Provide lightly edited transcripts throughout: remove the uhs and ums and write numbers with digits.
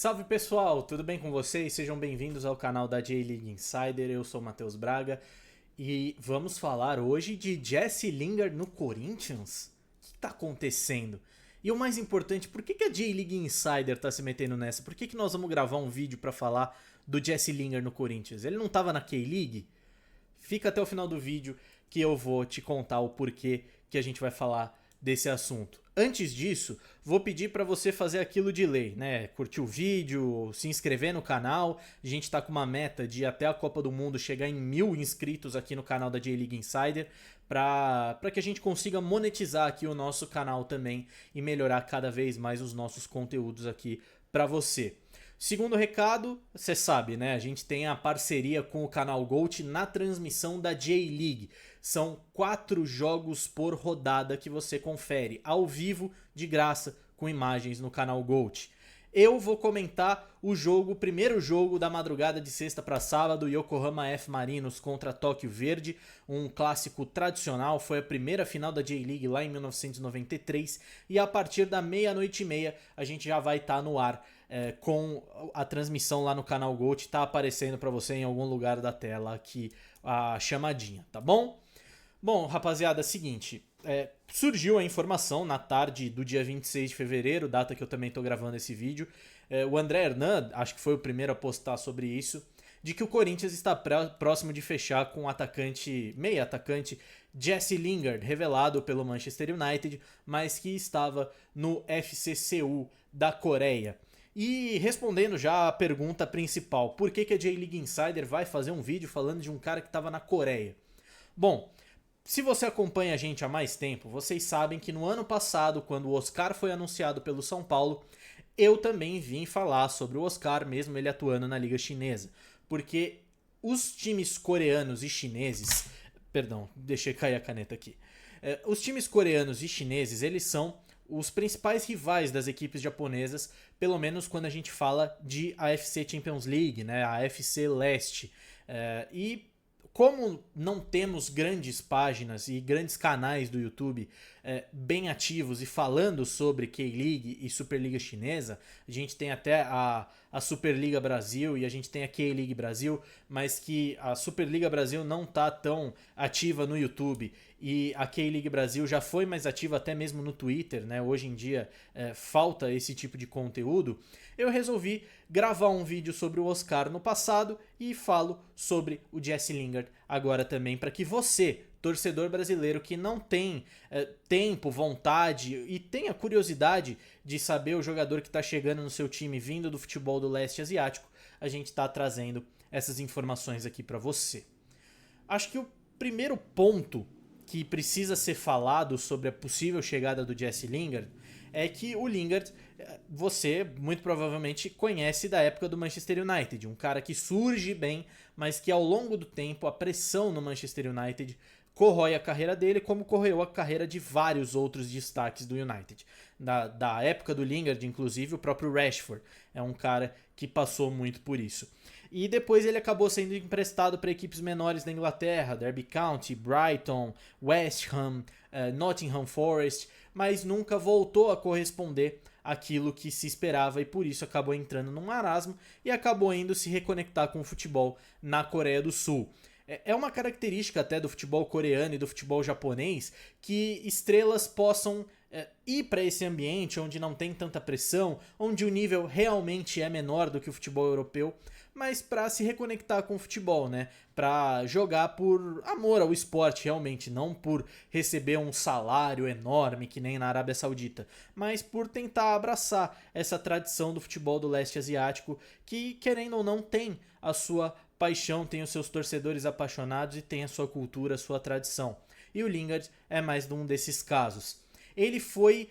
Salve pessoal, tudo bem com vocês? Sejam bem-vindos ao canal da J-League Insider, eu sou o Matheus Braga e vamos falar hoje de Jesse Lingard no Corinthians? O que está acontecendo? E o mais importante, por que a J-League Insider está se metendo nessa? Por que nós vamos gravar um vídeo para falar do Jesse Lingard no Corinthians? Ele não estava na K-League? Fica até o final do vídeo que eu vou te contar o porquê que a gente vai falar desse assunto. Antes disso, vou pedir para você fazer aquilo de lei, né? Curtir o vídeo, se inscrever no canal. A gente está com uma meta de até a Copa do Mundo chegar em 1000 inscritos aqui no canal da J-League Insider para que a gente consiga monetizar aqui o nosso canal também e melhorar cada vez mais os nossos conteúdos aqui para você. Segundo recado, você sabe, né? A gente tem a parceria com o canal GOAT na transmissão da J-League. São 4 jogos por rodada que você confere ao vivo, de graça, com imagens no canal GOAT. Eu vou comentar o primeiro jogo da madrugada de sexta para sábado, Yokohama F Marinos contra Tóquio Verde, um clássico tradicional, foi a primeira final da J-League lá em 1993, e a partir da meia-noite e meia a gente já vai estar no ar com a transmissão lá no canal GOAT, tá aparecendo para você em algum lugar da tela aqui a chamadinha, tá bom? Bom, rapaziada, seguinte, surgiu a informação na tarde do dia 26 de fevereiro, data que eu também estou gravando esse vídeo, o André Hernan, acho que foi o primeiro a postar sobre isso, de que o Corinthians está próximo de fechar com o meio atacante Jesse Lingard, revelado pelo Manchester United, mas que estava no FC Seul da Coreia. E respondendo já a pergunta principal, por que a J-League Insider vai fazer um vídeo falando de um cara que estava na Coreia? Bom, se você acompanha a gente há mais tempo, vocês sabem que no ano passado, quando o Oscar foi anunciado pelo São Paulo, eu também vim falar sobre o Oscar, mesmo ele atuando na Liga Chinesa. Porque os times coreanos e chineses... Perdão, deixei cair a caneta aqui. Os times coreanos e chineses, eles são os principais rivais das equipes japonesas, pelo menos quando a gente fala de AFC Champions League, né, a AFC Leste. E como não temos grandes páginas e grandes canais do YouTube bem ativos e falando sobre K-League e Superliga Chinesa, a gente tem até a Superliga Brasil e a gente tem a K-League Brasil, mas que a Superliga Brasil não está tão ativa no YouTube e a K-League Brasil já foi mais ativa até mesmo no Twitter, né? Hoje em dia falta esse tipo de conteúdo. Eu resolvi gravar um vídeo sobre o Oscar no passado e falo sobre o Jesse Lingard agora também, para que você, torcedor brasileiro que não tem tempo, vontade e tenha curiosidade de saber o jogador que está chegando no seu time vindo do futebol do leste asiático, a gente está trazendo essas informações aqui para você. Acho que o primeiro ponto que precisa ser falado sobre a possível chegada do Jesse Lingard é que o Lingard, você muito provavelmente conhece da época do Manchester United, um cara que surge bem, mas que ao longo do tempo a pressão no Manchester United corrói a carreira dele, como corroeu a carreira de vários outros destaques do United. Da época do Lingard, inclusive, o próprio Rashford é um cara que passou muito por isso. E depois ele acabou sendo emprestado para equipes menores da Inglaterra, Derby County, Brighton, West Ham, Nottingham Forest, mas nunca voltou a corresponder àquilo que se esperava e por isso acabou entrando num marasmo e acabou indo se reconectar com o futebol na Coreia do Sul. É uma característica até do futebol coreano e do futebol japonês que estrelas possam ir para esse ambiente onde não tem tanta pressão, onde o nível realmente é menor do que o futebol europeu, mas para se reconectar com o futebol, né? Para jogar por amor ao esporte realmente, não por receber um salário enorme que nem na Arábia Saudita, mas por tentar abraçar essa tradição do futebol do leste asiático que, querendo ou não, tem a sua paixão, tem os seus torcedores apaixonados e tem a sua cultura, a sua tradição. E o Lingard é mais um desses casos. Ele foi,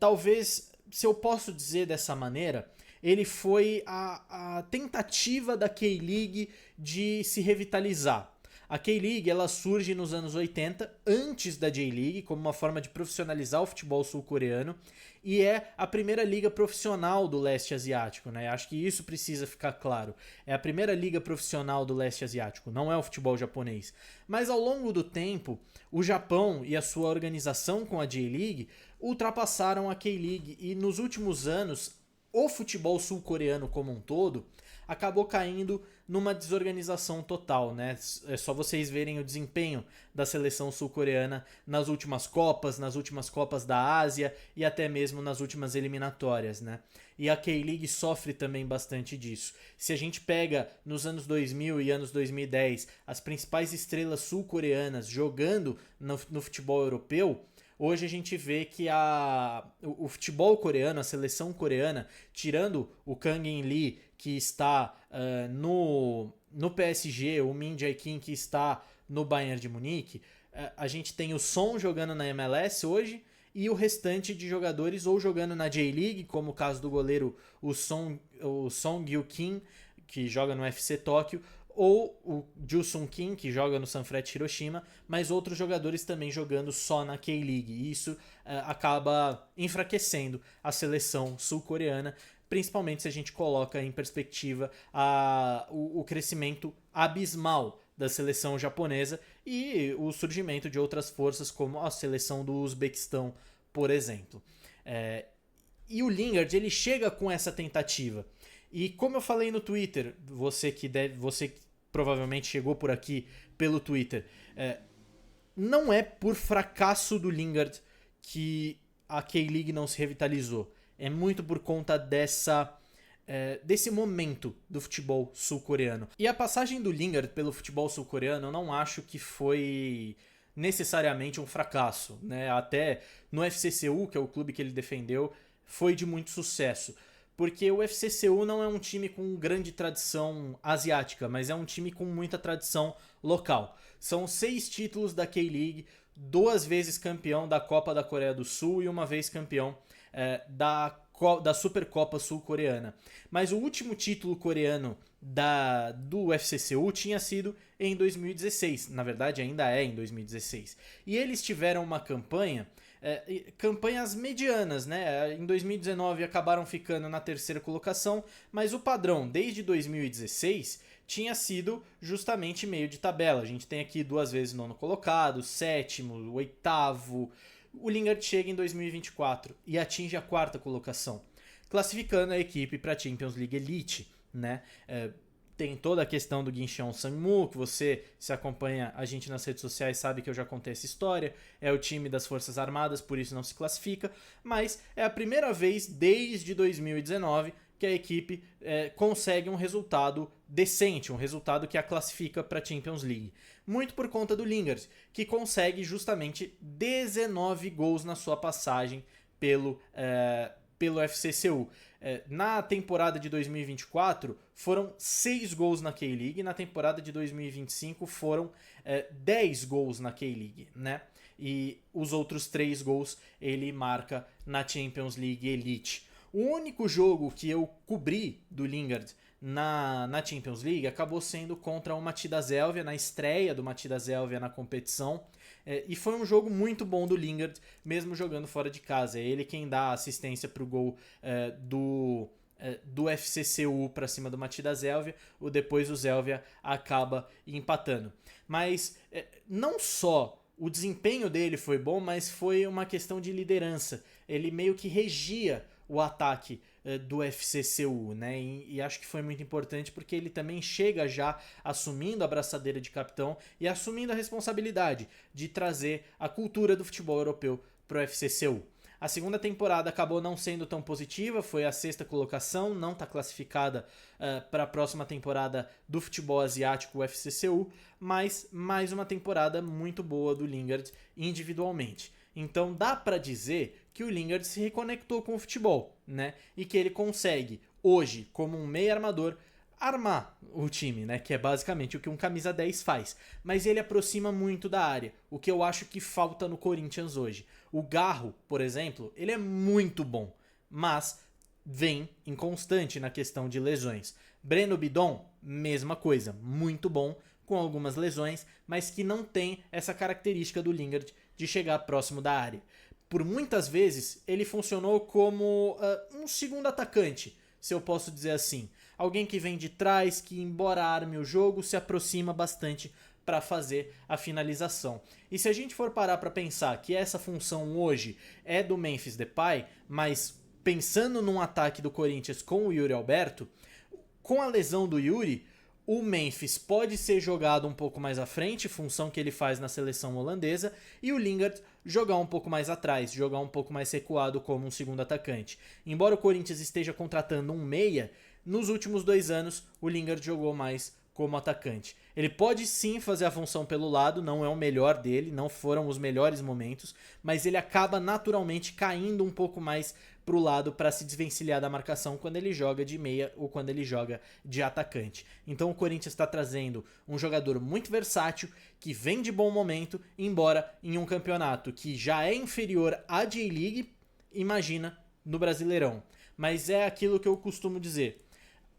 talvez, se eu posso dizer dessa maneira, ele foi a tentativa da K-League de se revitalizar. A K-League ela surge nos anos 80, antes da J-League, como uma forma de profissionalizar o futebol sul-coreano, e é a primeira liga profissional do leste asiático, né? Acho que isso precisa ficar claro. É a primeira liga profissional do leste asiático, não é o futebol japonês. Mas ao longo do tempo, o Japão e a sua organização com a J-League ultrapassaram a K-League e nos últimos anos o futebol sul-coreano como um todo acabou caindo numa desorganização total, né? É só vocês verem o desempenho da seleção sul-coreana nas últimas Copas da Ásia e até mesmo nas últimas eliminatórias, né? E a K-League sofre também bastante disso. Se a gente pega nos anos 2000 e anos 2010 as principais estrelas sul-coreanas jogando no futebol europeu, hoje a gente vê que o futebol coreano, a seleção coreana, tirando o Kang In-lee, que está no PSG, o Min Jae-kim, que está no Bayern de Munique, a gente tem o Son jogando na MLS hoje e o restante de jogadores ou jogando na J-League, como o caso do goleiro o Song Gyu-kim, que joga no FC Tóquio, ou o Ju-Sung Kim, que joga no Sanfrecce Hiroshima, mas outros jogadores também jogando só na K-League. E isso acaba enfraquecendo a seleção sul-coreana, principalmente se a gente coloca em perspectiva o crescimento abismal da seleção japonesa e o surgimento de outras forças, como a seleção do Uzbequistão, por exemplo. E o Lingard, ele chega com essa tentativa. E como eu falei no Twitter, você que provavelmente chegou por aqui pelo Twitter, não é por fracasso do Lingard que a K-League não se revitalizou. É muito por conta desse momento do futebol sul-coreano. E a passagem do Lingard pelo futebol sul-coreano eu não acho que foi necessariamente um fracasso, né? Até no FC Seul, que é o clube que ele defendeu, foi de muito sucesso. Porque o FC Seul não é um time com grande tradição asiática, mas é um time com muita tradição local. São 6 títulos da K-League, 2 vezes campeão da Copa da Coreia do Sul e 1 vez campeão da Supercopa Sul-Coreana. Mas o último título coreano do UFC Seul tinha sido em 2016. Na verdade, ainda é em 2016. E eles tiveram uma campanhas medianas, né? Em 2019 acabaram ficando na 3ª colocação, mas o padrão desde 2016 tinha sido justamente meio de tabela. A gente tem aqui 2 vezes 9º colocado, 7º, 8º. O Lingard chega em 2024 e atinge a 4ª colocação, classificando a equipe para a Champions League Elite, né? Tem toda a questão do Gyeonggi Sangmu, que você se acompanha a gente nas redes sociais sabe que eu já contei essa história. É o time das Forças Armadas, por isso não se classifica. Mas é a primeira vez desde 2019 que a equipe consegue um resultado decente, um resultado que a classifica para a Champions League. Muito por conta do Lingard, que consegue justamente 19 gols na sua passagem pelo FC Seul. Na temporada de 2024 foram 6 gols na K-League, na temporada de 2025 foram 10 gols na K-League, né? E os outros 3 gols ele marca na Champions League Elite. O único jogo que eu cobri do Lingard na Champions League acabou sendo contra o Matida Zelvia, na estreia do Matida Zelvia na competição. E foi um jogo muito bom do Lingard, mesmo jogando fora de casa. É ele quem dá assistência para o gol do FC Seul para cima do Matida Zelvia. Depois o Zelvia acaba empatando. Mas não só o desempenho dele foi bom, mas foi uma questão de liderança. Ele meio que regia o ataque do FC Seul, né? E acho que foi muito importante porque ele também chega já assumindo a braçadeira de capitão e assumindo a responsabilidade de trazer a cultura do futebol europeu para o FC Seul. A segunda temporada acabou não sendo tão positiva, foi a 6ª colocação, não está classificada para a próxima temporada do futebol asiático UFC Seul, mas mais uma temporada muito boa do Lingard individualmente. Então dá para dizer que o Lingard se reconectou com o futebol, né? E que ele consegue, hoje, como um meio armador, armar o time, né? Que é basicamente o que um camisa 10 faz. Mas ele aproxima muito da área, o que eu acho que falta no Corinthians hoje. O Garro, por exemplo, ele é muito bom, mas vem inconstante na questão de lesões. Breno Bidon, mesma coisa, muito bom, com algumas lesões, mas que não tem essa característica do Lingard de chegar próximo da área. Por muitas vezes, ele funcionou como um segundo atacante, se eu posso dizer assim. Alguém que vem de trás, que embora arme o jogo, se aproxima bastante para fazer a finalização. E se a gente for parar para pensar que essa função hoje é do Memphis Depay, mas pensando num ataque do Corinthians com o Yuri Alberto, com a lesão do Yuri, o Memphis pode ser jogado um pouco mais à frente, função que ele faz na seleção holandesa, e o Lingard jogar um pouco mais atrás, jogar um pouco mais recuado como um segundo atacante. Embora o Corinthians esteja contratando um meia, nos últimos 2 anos o Lingard jogou mais como atacante. Ele pode sim fazer a função pelo lado, não é o melhor dele, não foram os melhores momentos, mas ele acaba naturalmente caindo um pouco mais pro lado para se desvencilhar da marcação quando ele joga de meia ou quando ele joga de atacante. Então o Corinthians está trazendo um jogador muito versátil, que vem de bom momento, embora em um campeonato que já é inferior à J-League, imagina no Brasileirão. Mas é aquilo que eu costumo dizer.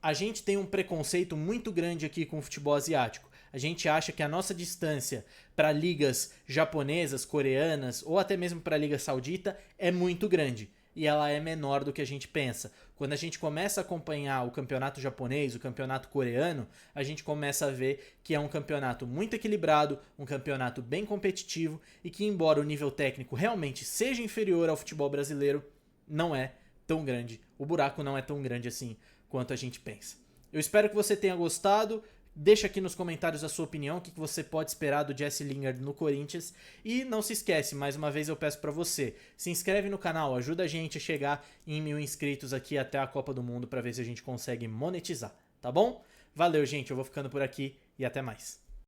A gente tem um preconceito muito grande aqui com o futebol asiático. A gente acha que a nossa distância para ligas japonesas, coreanas ou até mesmo para a Liga Saudita é muito grande. E ela é menor do que a gente pensa. Quando a gente começa a acompanhar o campeonato japonês, o campeonato coreano, a gente começa a ver que é um campeonato muito equilibrado, um campeonato bem competitivo e que, embora o nível técnico realmente seja inferior ao futebol brasileiro, não é tão grande. O buraco não é tão grande assim quanto a gente pensa. Eu espero que você tenha gostado. Deixa aqui nos comentários a sua opinião, o que você pode esperar do Jesse Lingard no Corinthians. E não se esquece, mais uma vez eu peço para você, se inscreve no canal, ajuda a gente a chegar em 1000 inscritos aqui até a Copa do Mundo para ver se a gente consegue monetizar, tá bom? Valeu, gente, eu vou ficando por aqui e até mais.